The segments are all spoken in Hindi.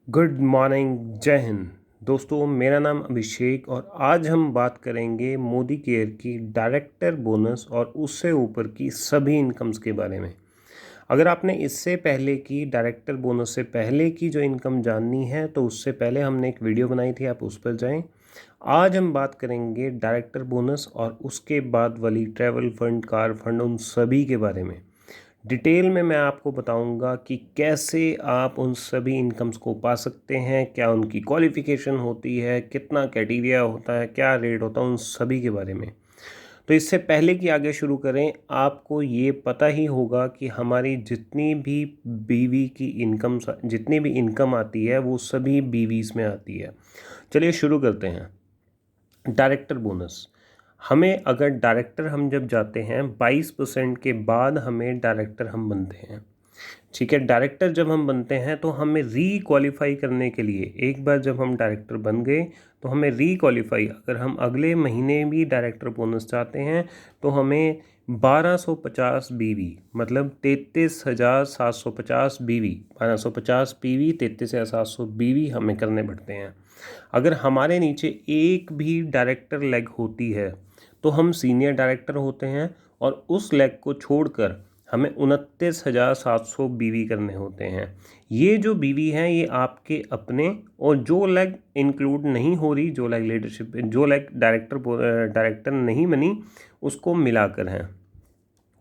गुड मॉर्निंग, जय हिंद। दोस्तों, मेरा नाम अभिषेक और आज हम बात करेंगे मोदी केयर की डायरेक्टर बोनस और उससे ऊपर की सभी इनकम्स के बारे में। अगर आपने इससे पहले की डायरेक्टर बोनस से पहले की जो इनकम जाननी है तो उससे पहले हमने एक वीडियो बनाई थी, आप उस पर जाएं। आज हम बात करेंगे डायरेक्टर बोनस और उसके बाद वाली ट्रैवल फंड, कार फंड, उन सभी के बारे में डिटेल में मैं आपको बताऊंगा कि कैसे आप उन सभी इनकम्स को पा सकते हैं, क्या उनकी क्वालिफ़िकेशन होती है, कितना क्राइटेरिया होता है, क्या रेट होता है, उन सभी के बारे में। तो इससे पहले कि आगे शुरू करें, आपको ये पता ही होगा कि हमारी जितनी भी बीवी की इनकम जितनी भी इनकम आती है वो सभी बीवीज़ में आती है। चलिए शुरू करते हैं। डायरेक्टर बोनस, हमें अगर डायरेक्टर हम जब जाते हैं 22% के बाद हमें डायरेक्टर हम बनते हैं। ठीक है, डायरेक्टर जब हम बनते हैं तो हमें रीक्वालीफाई करने के लिए, एक बार जब हम डायरेक्टर बन गए तो हमें रीक्वालीफाई, अगर हम अगले महीने भी डायरेक्टर बोनस चाहते हैं तो हमें 1250 बीवी मतलब 33,750 बीवी, 1250 पीवी 33,700 बीवी हमें करने पड़ते हैं। अगर हमारे नीचे एक भी डायरेक्टर लेग होती है तो हम सीनियर डायरेक्टर होते हैं और उस लेग को छोड़कर हमें 29,700 बीवी करने होते हैं। ये जो बीवी हैं ये आपके अपने, और जो लेग इंक्लूड नहीं हो रही, जो लेग लीडरशिप, जो लेग डायरेक्टर नहीं बनी, उसको मिलाकर हैं।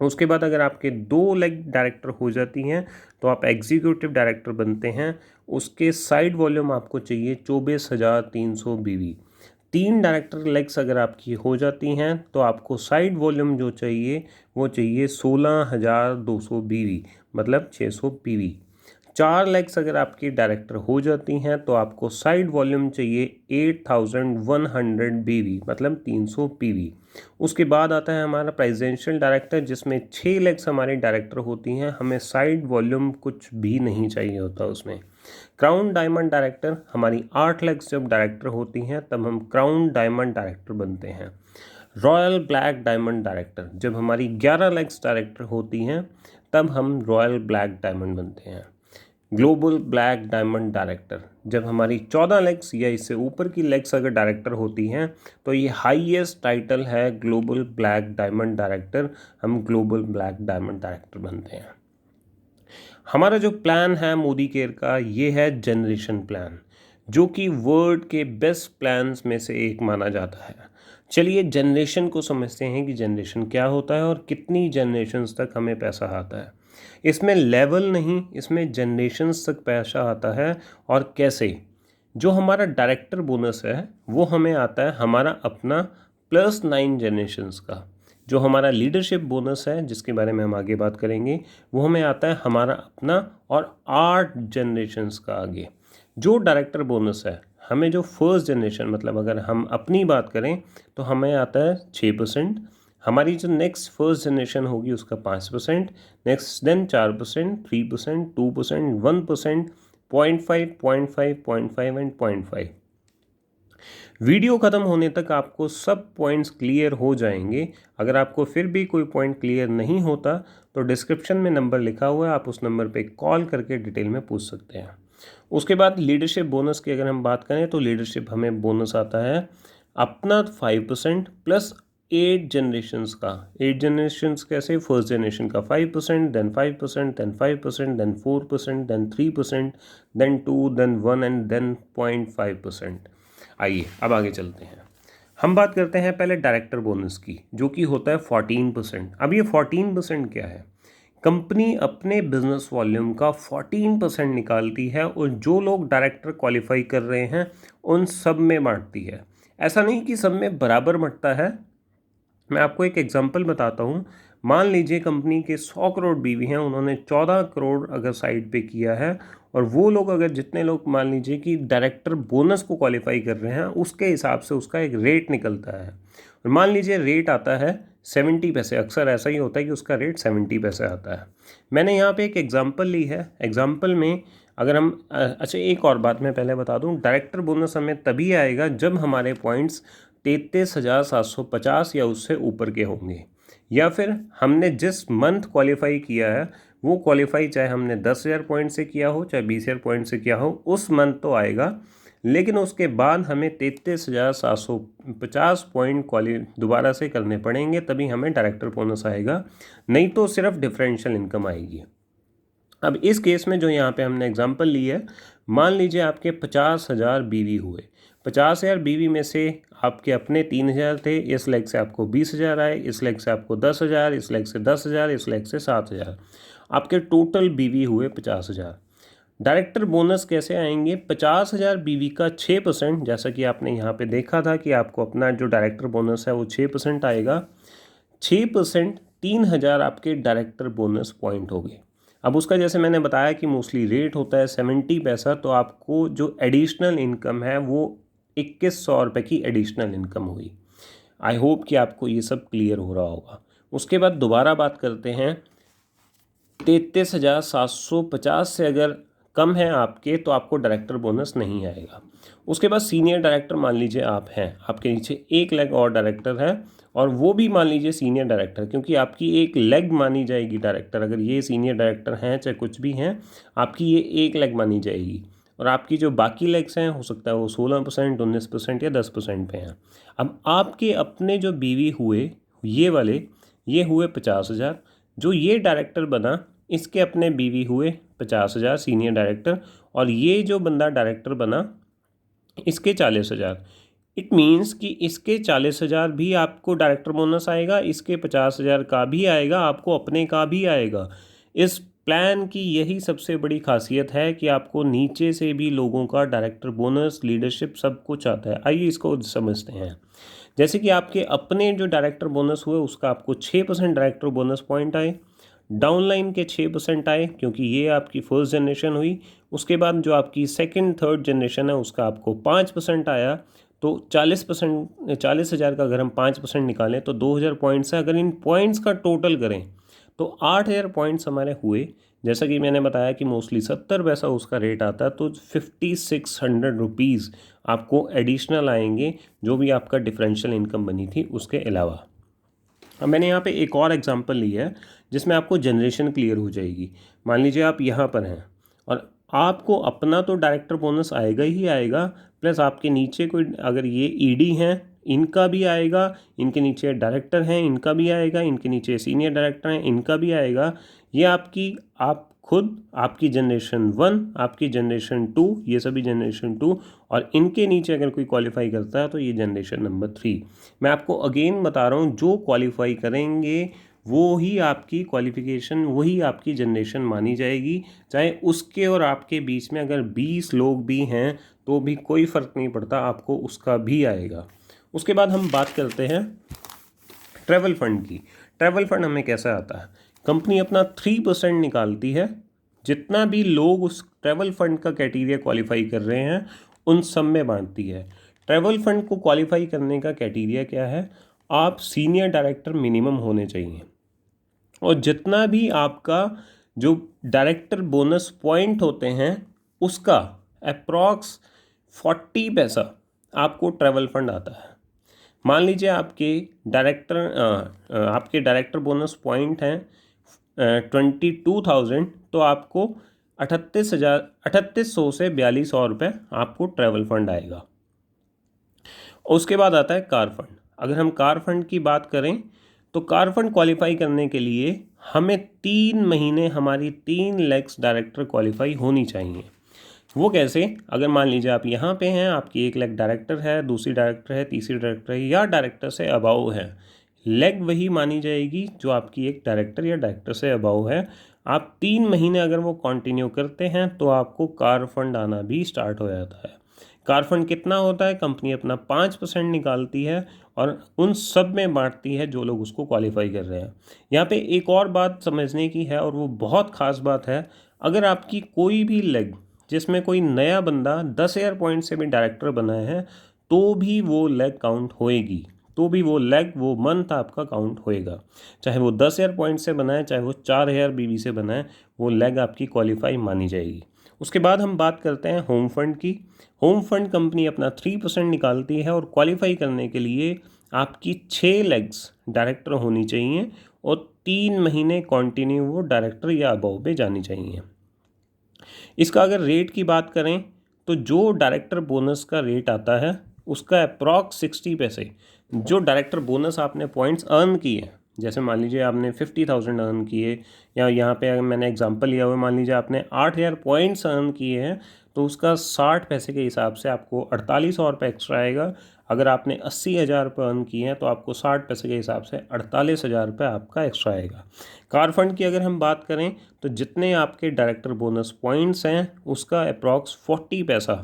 उसके बाद अगर आपके 2 लेग डायरेक्टर हो जाती हैं तो आप एग्जीक्यूटिव डायरेक्टर बनते हैं। उसके साइड वॉल्यूम आपको चाहिए 24,300 बीवी। 3 डायरेक्टर लेग्स अगर आपकी हो जाती हैं तो आपको साइड वॉल्यूम जो चाहिए वो चाहिए 16,200 बीवी मतलब 600 पीवी। 4 लेग्स अगर आपकी डायरेक्टर हो जाती हैं तो आपको साइड वॉल्यूम चाहिए 8,100 बीवी मतलब 300 पीवी। उसके बाद आता है हमारा प्रेसिडेंशियल डायरेक्टर, जिसमें 6 लेग्स हमारी डायरेक्टर होती हैं, हमें साइड वॉल्यूम कुछ भी नहीं चाहिए होता उसमें। क्राउन डायमंड डायरेक्टर, हमारी 8 लेग्स जब डायरेक्टर होती हैं तब हम क्राउन डायमंड डायरेक्टर बनते हैं। रॉयल ब्लैक डायमंड डायरेक्टर, जब हमारी 11 लेग्स डायरेक्टर होती हैं तब हम रॉयल ब्लैक डायमंड बनते हैं। ग्लोबल ब्लैक डायमंड डायरेक्टर, जब हमारी 14 लेग्स या इससे ऊपर की लेग्स अगर डायरेक्टर होती हैं तो ये हाईएस्ट टाइटल है ग्लोबल ब्लैक डायमंड डायरेक्टर, हम ग्लोबल ब्लैक डायमंड डायरेक्टर बनते हैं। हमारा जो प्लान है मोदी केयर का, ये है जनरेशन प्लान, जो कि वर्ल्ड के बेस्ट प्लान्स में से एक माना जाता है। चलिए जनरेशन को समझते हैं कि जनरेशन क्या होता है और कितनी जनरेशन्स तक हमें पैसा आता है। इसमें लेवल नहीं, इसमें जनरेशन्स तक पैसा आता है। और कैसे? जो हमारा डायरेक्टर बोनस है वो हमें आता है हमारा अपना +9 जनरेशन्स का। जो हमारा लीडरशिप बोनस है जिसके बारे में हम आगे बात करेंगे, वो हमें आता है हमारा अपना और 8 जनरेशन्स का आगे। जो डायरेक्टर बोनस है हमें जो फर्स्ट जनरेशन, मतलब अगर हम अपनी बात करें तो हमें आता है 6%। हमारी जो नेक्स्ट फर्स्ट जनरेशन होगी उसका 5%, नेक्स्ट देन 4%, 3%, 2%, 1%, 0.5, 0.5, 0.5 एंड 0.5। वीडियो ख़त्म होने तक आपको सब पॉइंट्स क्लियर हो जाएंगे। अगर आपको फिर भी कोई पॉइंट क्लियर नहीं होता तो डिस्क्रिप्शन में नंबर लिखा हुआ है, आप उस नंबर पे कॉल करके डिटेल में पूछ सकते हैं। उसके बाद लीडरशिप बोनस की अगर हम बात करें तो लीडरशिप हमें बोनस आता है अपना 5% प्लस 8 जनरेशन्स का। 8 जनरेशन्स कैसे? फर्स्ट जनरेशन का 5%, then 5%, then 5%, then 4%, then 3%, then 2, then 1 and then 0.5%। आइए अब आगे चलते हैं। हम बात करते हैं पहले डायरेक्टर बोनस की, जो कि होता है 14%। अब ये 14% क्या है? कंपनी अपने बिजनेस वॉल्यूम का 14% निकालती है और जो लोग डायरेक्टर क्वालिफाई कर रहे हैं उन सब में बांटती है। ऐसा नहीं कि सब में बराबर बंटता है। मैं आपको एक एग्जांपल बताता हूँ। मान लीजिए कंपनी के 100 करोड़ बीवी हैं, उन्होंने 14 करोड़ अगर साइड पे किया है, और वो लोग अगर जितने लोग मान लीजिए कि डायरेक्टर बोनस को क्वालिफाई कर रहे हैं उसके हिसाब से उसका एक रेट निकलता है। और मान लीजिए रेट आता है 70 पैसे, अक्सर ऐसा ही होता है कि उसका रेट 70 पैसे आता है। मैंने यहाँ पे एक एग्जांपल ली है। एग्जांपल में अगर हम अच्छा, एक और बात मैं पहले बता दूँ, डायरेक्टर बोनस हमें तभी आएगा जब हमारे पॉइंट्स 33,750 या उससे ऊपर के होंगे, या फिर हमने जिस मंथ क्वालिफाई किया है वो क्वालिफाई चाहे हमने 10,000 पॉइंट से किया हो चाहे 20,000 पॉइंट से किया हो, उस मंथ तो आएगा, लेकिन उसके बाद हमें 33,750 पॉइंट दोबारा से करने पड़ेंगे, तभी हमें डायरेक्टर बोनस आएगा, नहीं तो सिर्फ डिफरेंशियल इनकम आएगी। अब इस केस में जो यहाँ पे हमने एग्जांपल ली है, मान लीजिए आपके 50,000 बीवी हुए, 50,000 बीवी में से आपके अपने 3,000 थे, इस लेग से आपको 20,000 आए, इस लेग से आपको 10,000, इस लेग से 10,000, इस लेग से 7,000, आपके टोटल बीवी हुए 50,000। डायरेक्टर बोनस कैसे आएंगे? 50,000 बीवी का 6%, जैसा कि आपने यहाँ पे देखा था कि आपको अपना जो डायरेक्टर बोनस है वो 6% आएगा। 6% 3,000 आपके डायरेक्टर बोनस पॉइंट हो गए। अब उसका जैसे मैंने बताया कि मोस्टली रेट होता है 70 पैसा, तो आपको जो एडिशनल इनकम है वो 2,100 रुपये की एडिशनल इनकम हुई। आई होप कि आपको ये सब क्लियर हो रहा होगा। उसके बाद दोबारा बात करते हैं, 33,750 से अगर कम है आपके तो आपको डायरेक्टर बोनस नहीं आएगा। उसके बाद सीनियर डायरेक्टर मान लीजिए आप हैं, आपके नीचे एक लेग और डायरेक्टर है, और वो भी मान लीजिए सीनियर डायरेक्टर, क्योंकि आपकी एक लेग मानी जाएगी डायरेक्टर, अगर ये सीनियर डायरेक्टर हैं चाहे कुछ भी हैं, आपकी ये एक लेग मानी जाएगी, और आपकी जो बाकी लेग्स हैं हो सकता है वो 16%, 19% या 10% पे हैं। अब आपके अपने जो बीवी हुए ये वाले, ये हुए 50,000, जो ये डायरेक्टर बना इसके अपने बीवी हुए 50,000 सीनियर डायरेक्टर, और ये जो बंदा डायरेक्टर बना इसके 40,000। इट मीन्स कि इसके 40,000 भी आपको डायरेक्टर बोनस आएगा, इसके 50,000 का भी आएगा, आपको अपने का भी आएगा। इस प्लान की यही सबसे बड़ी खासियत है कि आपको नीचे से भी लोगों का डायरेक्टर बोनस, लीडरशिप सब कुछ आता है। आइए इसको समझते हैं। जैसे कि आपके अपने जो डायरेक्टर बोनस हुए उसका आपको 6% डायरेक्टर बोनस पॉइंट आए, डाउनलाइन के 6% आए क्योंकि ये आपकी फर्स्ट जनरेशन हुई। उसके बाद जो आपकी सेकंड थर्ड जनरेशन है उसका आपको 5% आया, तो 40,000 का अगर हम 5% निकालें तो 2,000 पॉइंट्स है। अगर इन पॉइंट्स का टोटल करें तो 8,000 पॉइंट्स हमारे हुए। जैसा कि मैंने बताया कि मोस्टली 70 पैसा उसका रेट आता है, तो 5,600 रुपीज़ आपको एडिशनल आएंगे, जो भी आपका डिफरेंशियल इनकम बनी थी उसके अलावा। अब मैंने यहाँ पे एक और एग्जांपल लिया है जिसमें आपको जनरेशन क्लियर हो जाएगी। मान लीजिए आप यहाँ पर हैं और आपको अपना तो डायरेक्टर बोनस आएगा ही आएगा, प्लस आपके नीचे कोई अगर ये ईडी हैं इनका भी आएगा, इनके नीचे डायरेक्टर हैं इनका भी आएगा, इनके नीचे सीनियर डायरेक्टर हैं इनका भी आएगा। ये आप खुद, आपकी जनरेशन 1, आपकी जनरेशन 2, ये सभी जनरेशन 2, और इनके नीचे अगर कोई क्वालिफाई करता है तो ये जनरेशन नंबर 3। मैं आपको अगेन बता रहा हूँ, जो क्वालिफाई करेंगे वो ही आपकी क्वालिफिकेशन, वही आपकी जनरेशन मानी जाएगी। चाहे उसके और आपके बीच में अगर 20 लोग भी हैं तो भी कोई फ़र्क नहीं पड़ता, आपको उसका भी आएगा। उसके बाद हम बात करते हैं ट्रैवल फ़ंड की। ट्रैवल फ़ंड हमें कैसा आता है? कंपनी अपना 3% निकालती है, जितना भी लोग उस ट्रैवल फ़ंड का क्राइटेरिया क्वालिफाई कर रहे हैं उन सब में बांटती है। ट्रैवल फ़ंड को क्वालिफाई करने का क्राइटेरिया क्या है? आप सीनियर डायरेक्टर मिनिमम होने चाहिए, और जितना भी आपका जो डायरेक्टर बोनस पॉइंट होते हैं उसका अप्रॉक्स 40 पैसा आपको ट्रैवल फंड आता है। मान लीजिए आपके डायरेक्टर बोनस पॉइंट हैं 22,000, तो आपको 38,सौ से 4,200 रुपये आपको ट्रैवल फंड आएगा। उसके बाद आता है कार फंड। अगर हम कार फंड की बात करें तो कार फंड क्वालिफाई करने के लिए हमें 3 महीने हमारी 3 लेग्स डायरेक्टर क्वालिफाई होनी चाहिए। वो कैसे? अगर मान लीजिए आप यहाँ पे हैं, आपकी एक लेग डायरेक्टर है, दूसरी डायरेक्टर है, तीसरी डायरेक्टर है, या डायरेक्टर से अबाव है, लेग वही मानी जाएगी जो आपकी एक डायरेक्टर या डायरेक्टर से अबाव है। आप 3 महीने अगर वो कंटिन्यू करते हैं तो आपको कार फंड आना भी स्टार्ट हो जाता है। कार फंड कितना होता है? कंपनी अपना 5% निकालती है और उन सब में बांटती है जो लोग उसको क्वालिफाई कर रहे हैं। यहाँ पे एक और बात समझने की है, और वो बहुत ख़ास बात है। अगर आपकी कोई भी लेग जिसमें कोई नया बंदा 10,000 पॉइंट से भी डायरेक्टर बना है तो भी वो लेग काउंट होएगी, तो भी वो लेग, वो मंथ आपका काउंट होएगा। चाहे वो 10,000 पॉइंट से बना है, चाहे वो 4,000 बीवी से बना है, वो लेग आपकी क्वालिफाई मानी जाएगी। उसके बाद हम बात करते हैं होम फंड की। होम फंड कंपनी अपना 3% निकालती है, और क्वालिफाई करने के लिए आपकी 6 लेग्स डायरेक्टर होनी चाहिए और 3 महीने कंटिन्यू वो डायरेक्टर या अबव पे जानी चाहिए। इसका अगर रेट की बात करें तो जो डायरेक्टर बोनस का रेट आता है उसका अप्रॉक्स 60 पैसे, जो डायरेक्टर बोनस आपने पॉइंट्स अर्न किए, जैसे मान लीजिए आपने 50,000 अर्न किए, या यहाँ पे अगर मैंने एग्जांपल लिया हुआ, मान लीजिए आपने 8,000 पॉइंट्स अर्न किए हैं, तो उसका 60 पैसे के हिसाब से आपको 4800 रुपये एक्स्ट्रा आएगा। अगर आपने 80,000 रुपये अर्न किए हैं तो आपको 60 पैसे के हिसाब से 48,000 रुपये आपका एक्स्ट्रा आएगा। कार फंड की अगर हम बात करें तो जितने आपके डायरेक्टर बोनस पॉइंट्स हैं उसका अप्रॉक्स 40 पैसा,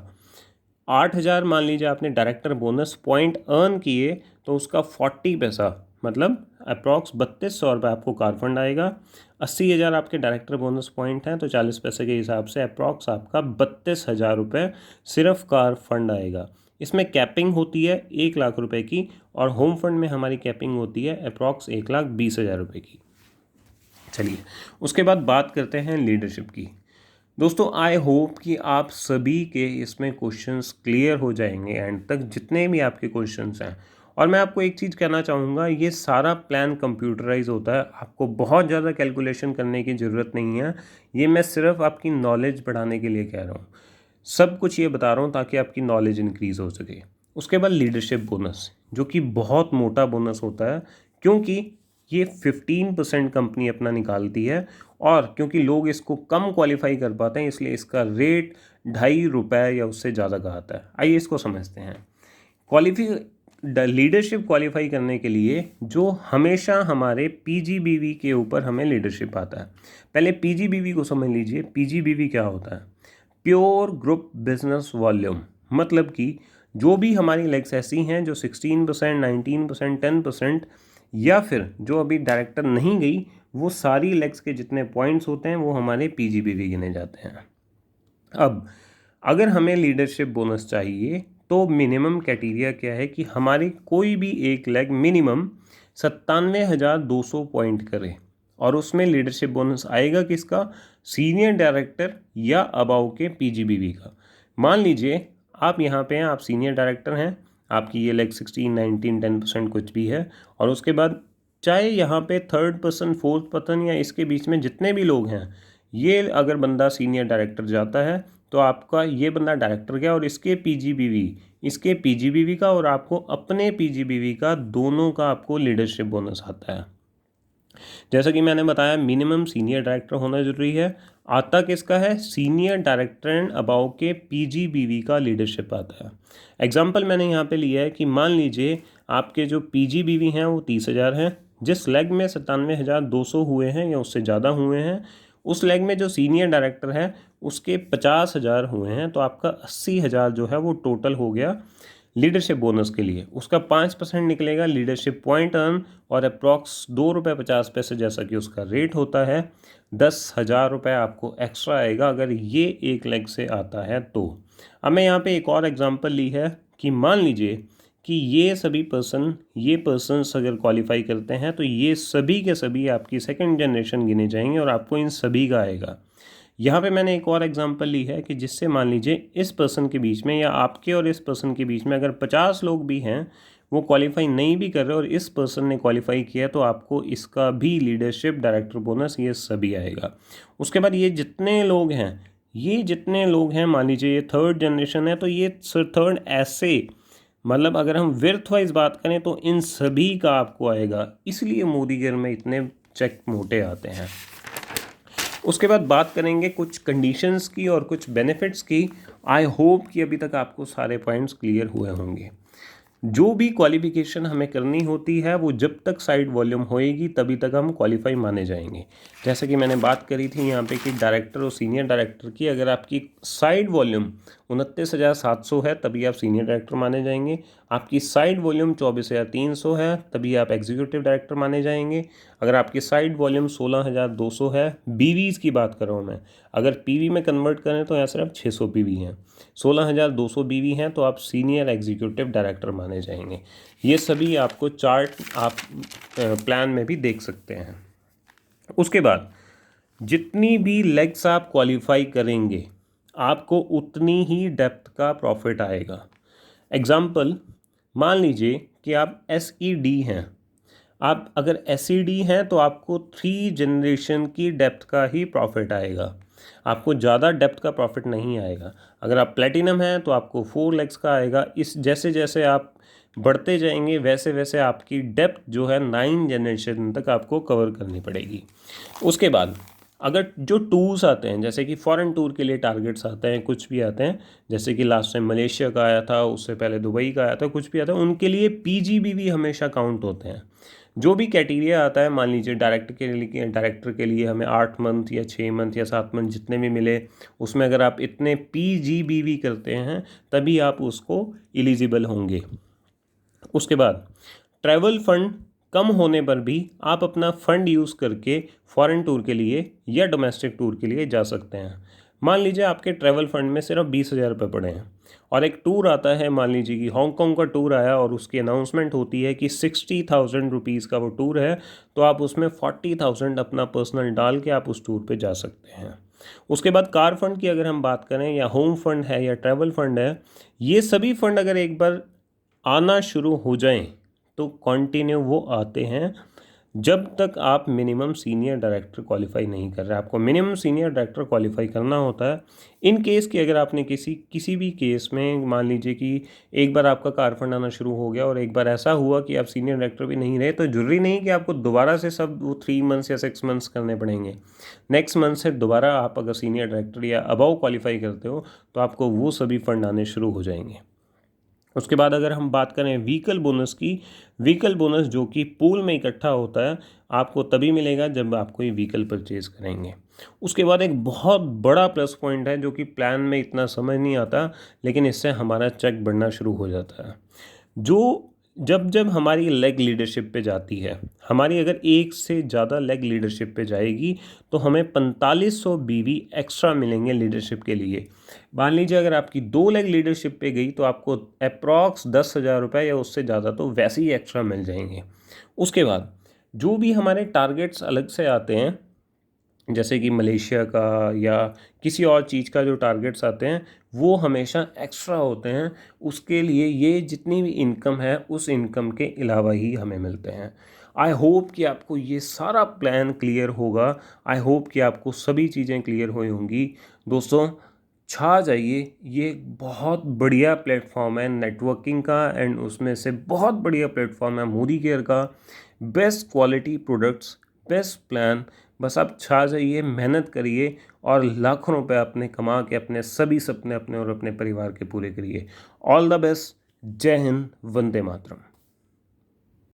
8,000 मान लीजिए आपने डायरेक्टर बोनस पॉइंट अर्न किए तो उसका 40 पैसा मतलब अप्रॉक्स 3200 रुपये आपको कार फंड आएगा। 80,000 आपके डायरेक्टर बोनस पॉइंट हैं तो 40 पैसे के हिसाब से अप्रॉक्स आपका 32,000 रुपये सिर्फ कार फंड आएगा। इसमें कैपिंग होती है 1,00,000 रुपये की, और होम फंड में हमारी कैपिंग होती है अप्रॉक्स 1,20,000 रुपये की। चलिए उसके बाद बात करते हैं लीडरशिप की। दोस्तों आई होप कि आप सभी के इसमें क्वेश्चंस क्लियर हो जाएंगे एंड तक, जितने भी आपके क्वेश्चंस हैं। और मैं आपको एक चीज़ कहना चाहूँगा, ये सारा प्लान कंप्यूटराइज होता है, आपको बहुत ज़्यादा कैलकुलेशन करने की ज़रूरत नहीं है। ये मैं सिर्फ आपकी नॉलेज बढ़ाने के लिए कह रहा हूँ, सब कुछ ये बता रहा हूँ ताकि आपकी नॉलेज इंक्रीज़ हो सके। उसके बाद लीडरशिप बोनस, जो कि बहुत मोटा बोनस होता है, क्योंकि ये 15% कंपनी अपना निकालती है, और क्योंकि लोग इसको कम क्वालिफाई कर पाते हैं इसलिए इसका रेट ₹2.5 या उससे ज़्यादा का आता है। आइए इसको समझते हैं। लीडरशिप क्वालिफाई करने के लिए जो हमेशा हमारे पीजीबीवी के ऊपर हमें लीडरशिप आता है। पहले पीजीबीवी को समझ लीजिए। पीजीबीवी क्या होता है? प्योर ग्रुप बिजनेस वॉल्यूम, मतलब कि जो भी हमारी लेग्स ऐसी हैं जो 16%, 19%, 10%, या फिर जो अभी डायरेक्टर नहीं गई, वो सारी लेग्स के जितने पॉइंट्स होते हैं वो हमारे पीजीबीवी गिने जाते हैं। अब अगर हमें लीडरशिप बोनस चाहिए तो मिनिमम क्राइटेरिया क्या है कि हमारी कोई भी एक लेग मिनिमम 97,200 पॉइंट करे, और उसमें लीडरशिप बोनस आएगा किसका? सीनियर डायरेक्टर या अबाव के पीजीबीवी का। मान लीजिए आप यहाँ पे हैं, आप सीनियर डायरेक्टर हैं, आपकी ये लेग 16, 19, 10% कुछ भी है, और उसके बाद चाहे यहाँ पे 3rd पर्सन, 4th पर्सन या इसके बीच में जितने भी लोग हैं, ये अगर बंदा सीनियर डायरेक्टर जाता है तो आपका ये बंदा डायरेक्टर गया, और इसके पीजीबीवी का और आपको अपने पीजीबीवी का, दोनों का आपको लीडरशिप बोनस आता है। जैसा कि मैंने बताया मिनिमम सीनियर डायरेक्टर होना जरूरी है। आता किसका है? सीनियर डायरेक्टर एंड अबाव के पीजीबीवी का लीडरशिप आता है। एग्जाम्पल मैंने यहाँ पे लिया है कि मान लीजिए आपके जो पीजीबीवी हैं वो 30,000 हैं, जिस लेग में 97,200 हुए हैं या उससे ज़्यादा हुए हैं, उस लेग में जो सीनियर डायरेक्टर है उसके 50,000 हुए हैं, तो आपका 80,000 जो है वो टोटल हो गया लीडरशिप बोनस के लिए। उसका 5% निकलेगा लीडरशिप पॉइंट अर्न, और अप्रॉक्स ₹2.50 जैसा कि उसका रेट होता है, 10,000 रुपये आपको एक्स्ट्रा आएगा अगर ये एक लेग से आता है तो। अब मैं यहाँ पे एक और एग्जांपल ली है कि मान लीजिए कि ये सभी पर्सन्स अगर क्वालिफाई करते हैं तो ये सभी के सभी आपकी सेकंड जनरेशन गिने जाएंगे और आपको इन सभी का आएगा। यहाँ पे मैंने एक और एग्जांपल ली है कि जिससे मान लीजिए इस पर्सन के बीच में या आपके और इस पर्सन के बीच में अगर 50 लोग भी हैं, वो क्वालिफाई नहीं भी कर रहे और इस पर्सन ने क्वालिफाई किया, तो आपको इसका भी लीडरशिप, डायरेक्टर बोनस, ये सभी आएगा। उसके बाद ये जितने लोग हैं मान लीजिए ये 3rd जनरेशन है, तो ये 3rd ऐसे, मतलब अगर हम विर्थ वाइज बात करें तो इन सभी का आपको आएगा। इसलिए मोदीगिर में इतने चेक मोटे आते हैं। उसके बाद बात करेंगे कुछ कंडीशंस की और कुछ बेनिफिट्स की। आई होप कि अभी तक आपको सारे पॉइंट्स क्लियर हुए होंगे। जो भी क्वालिफिकेशन हमें करनी होती है वो जब तक साइड वॉल्यूम होएगी तभी तक हम क्वालिफाई माने जाएंगे। जैसे कि मैंने बात करी थी यहाँ पे कि डायरेक्टर और सीनियर डायरेक्टर की, अगर आपकी साइड वॉल्यूम 29,700 है तभी आप सीनियर डायरेक्टर माने जाएंगे। आपकी साइड वॉल्यूम 24,300 है तभी आप एग्जीक्यूटिव डायरेक्टर माने जाएंगे। अगर आपकी साइड वॉल्यूम 16,200 है, बीवीज़ की बात कर रहा हूँ मैं, अगर पीवी में कन्वर्ट करें तो यहाँ सिर्फ 600 पीवी हैं, 16,200 बीवी हैं, तो आप सीनियर एग्जीक्यूटिव डायरेक्टर माने जाएंगे। ये सभी आपको चार्ट आप प्लान में भी देख सकते हैं। उसके बाद जितनी भी लेग्स आप क्वालिफाई करेंगे आपको उतनी ही डेप्थ का प्रॉफिट आएगा। एग्जाम्पल मान लीजिए कि आप SED हैं, आप अगर एसईडी हैं तो आपको 3 जनरेशन की डेप्थ का ही प्रॉफिट आएगा, आपको ज़्यादा डेप्थ का प्रॉफिट नहीं आएगा। अगर आप प्लेटिनम हैं तो आपको 4 लेग्स का आएगा। इस जैसे जैसे आप बढ़ते जाएंगे वैसे वैसे आपकी डेप्थ जो है 9 जनरेशन तक आपको कवर करनी पड़ेगी। उसके बाद अगर जो टूर्स आते हैं, जैसे कि फॉरेन टूर के लिए टारगेट्स आते हैं, कुछ भी आते हैं, जैसे कि लास्ट टाइम मलेशिया का आया था, उससे पहले दुबई का आया था, कुछ भी आता है, उनके लिए पीजीबीवी हमेशा काउंट होते हैं। जो भी क्राइटेरिया आता है, मान लीजिए डायरेक्टर के लिए हमें 8 मंथ या 6 मंथ या 7 मंथ जितने भी मिले, उसमें अगर आप इतने पीजीबीवी करते हैं तभी आप उसको एलिजिबल होंगे। उसके बाद ट्रैवल फंड कम होने पर भी आप अपना फ़ंड यूज़ करके फॉरेन टूर के लिए या डोमेस्टिक टूर के लिए जा सकते हैं। मान लीजिए आपके ट्रैवल फंड में सिर्फ 20,000 रुपये पड़े हैं और एक टूर आता है, मान लीजिए कि हांगकांग का टूर आया और उसकी अनाउंसमेंट होती है कि 60,000 रुपीज़ का वो टूर है, तो आप उसमें 40,000 अपना पर्सनल डाल के आप उस टूर पे जा सकते हैं। उसके बाद कार फंड की अगर हम बात करें, या होम फंड है या ट्रैवल फंड है, ये सभी फंड अगर एक बार आना शुरू हो जाएं तो कंटिन्यू वो आते हैं जब तक आप मिनिमम सीनियर डायरेक्टर क्वालिफाई नहीं कर रहे। आपको मिनिमम सीनियर डायरेक्टर क्वालिफाई करना होता है। इन केस कि अगर आपने किसी भी केस में, मान लीजिए कि एक बार आपका कार फंड आना शुरू हो गया और एक बार ऐसा हुआ कि आप सीनियर डायरेक्टर भी नहीं रहे, तो जरूरी नहीं कि आपको दोबारा से सब वो 3 मंथ्स या 6 मंथ्स करने पड़ेंगे। नेक्स्ट मंथ से दोबारा आप अगर सीनियर डायरेक्टर या अबव क्वालिफाई करते हो तो आपको वो सभी फंड आने शुरू हो जाएंगे। उसके बाद अगर हम बात करें व्हीकल बोनस की, व्हीकल बोनस जो कि पूल में इकट्ठा होता है, आपको तभी मिलेगा जब आप कोई व्हीकल परचेज करेंगे। उसके बाद एक बहुत बड़ा प्लस पॉइंट है जो कि प्लान में इतना समझ नहीं आता, लेकिन इससे हमारा चेक बढ़ना शुरू हो जाता है। जो जब जब हमारी लेग लीडरशिप पे जाती है, हमारी अगर एक से ज़्यादा लेग लीडरशिप पे जाएगी तो हमें 4500 बीवी एक्स्ट्रा मिलेंगे लीडरशिप के लिए। मान लीजिए अगर आपकी 2 लेग लीडरशिप पे गई तो आपको अप्रॉक्स 10,000 रुपये या उससे ज़्यादा तो वैसे ही एक्स्ट्रा मिल जाएंगे। उसके बाद जो भी हमारे टारगेट्स अलग से आते हैं, जैसे कि मलेशिया का या किसी और चीज़ का जो टारगेट्स आते हैं, वो हमेशा एक्स्ट्रा होते हैं। उसके लिए ये जितनी भी इनकम है उस इनकम के अलावा ही हमें मिलते हैं। आई होप कि आपको ये सारा प्लान क्लियर होगा। आई होप कि आपको सभी चीज़ें क्लियर हुई होंगी। दोस्तों, छा जाइए, ये बहुत बढ़िया प्लेटफॉर्म है नेटवर्किंग का, एंड उसमें से बहुत बढ़िया प्लेटफॉर्म है मोदी केयर का। Best quality products, best plan, बस आप छा जाइए, मेहनत करिए और लाखों रुपए अपने कमा के अपने सभी सपने अपने और अपने परिवार के पूरे करिए। All the best. जय हिंद, वंदे मातरम।